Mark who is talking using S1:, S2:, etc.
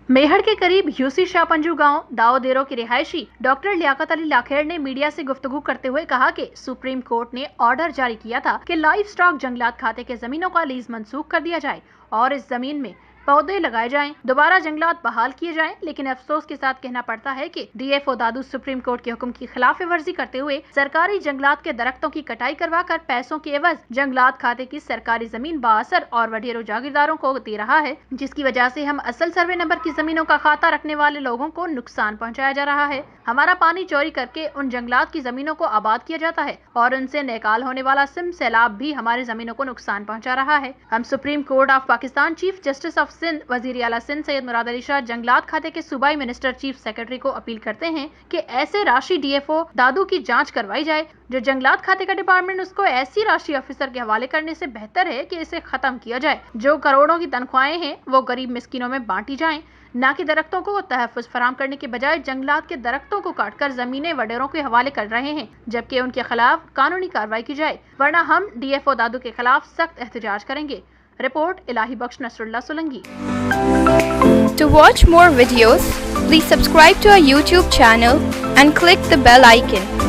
S1: मेहड़ के करीब यूसी शाहपंजू गांव दाओदेरो के रिहायशी डॉक्टर लियाकत अली लाखेड़ ने मीडिया से गुफ्तगू करते हुए कहा कि सुप्रीम कोर्ट ने ऑर्डर जारी किया था कि लाइव स्टॉक जंगलात खाते के जमीनों का लीज मंसूख कर दिया जाए और इस जमीन में पौधे लगाए जाएं, दोबारा जंगलात बहाल किए जाएं, लेकिन अफसोस के साथ कहना पड़ता है कि डीएफओ दादू सुप्रीम कोर्ट के हुक्म की खिलाफ वर्जी करते हुए सरकारी जंगलात के दरख्तों की कटाई करवाकर पैसों के एवज जंगलात खाते की सरकारी जमीन बाअसर और वडेरों जागीरदारों को दे रहा है, जिसकी वजह से हम असल सर्वे नंबर की जमीनों का खाता रखने वाले लोगों को नुकसान पहुँचाया जा रहा है। हमारा पानी चोरी करके उन जंगलात की जमीनों को आबाद किया जाता है और उनसे निकाल होने वाला सिम सैलाब भी हमारी जमीनों को नुकसान पहुँचा रहा है। हम supreme court of Pakistan chief justice of Sindh वजीर आला सिंध सैयद मुराद अली शाह जंगलात खाते के सूबाई मिनिस्टर चीफ सेक्रेटरी को अपील करते हैं कि ऐसे राशि डीएफओ दादू की जांच करवाई जाए। जो जंगलात खाते का डिपार्टमेंट उसको ऐसी राशि ऑफिसर के हवाले करने से बेहतर है कि इसे खत्म किया जाए। जो करोड़ों की तनख्वाहें हैं वो गरीब मिस्किनों में बांटी जाएं, न कि दरख्तों को तहफ़्फ़ुज़ फराम करने के बजाय जंगलात के दरख्तों को काटकर जमीनें वडेरों के हवाले कर रहे हैं, जबकि उनके खिलाफ कानूनी कार्रवाई की जाए, वरना हम डीएफओ दादू के खिलाफ सख्त एहतजाज करेंगे। Report Ilahi Bakhsh Nasrullah Solangi.
S2: To watch more videos, please subscribe to our YouTube channel and click the bell icon.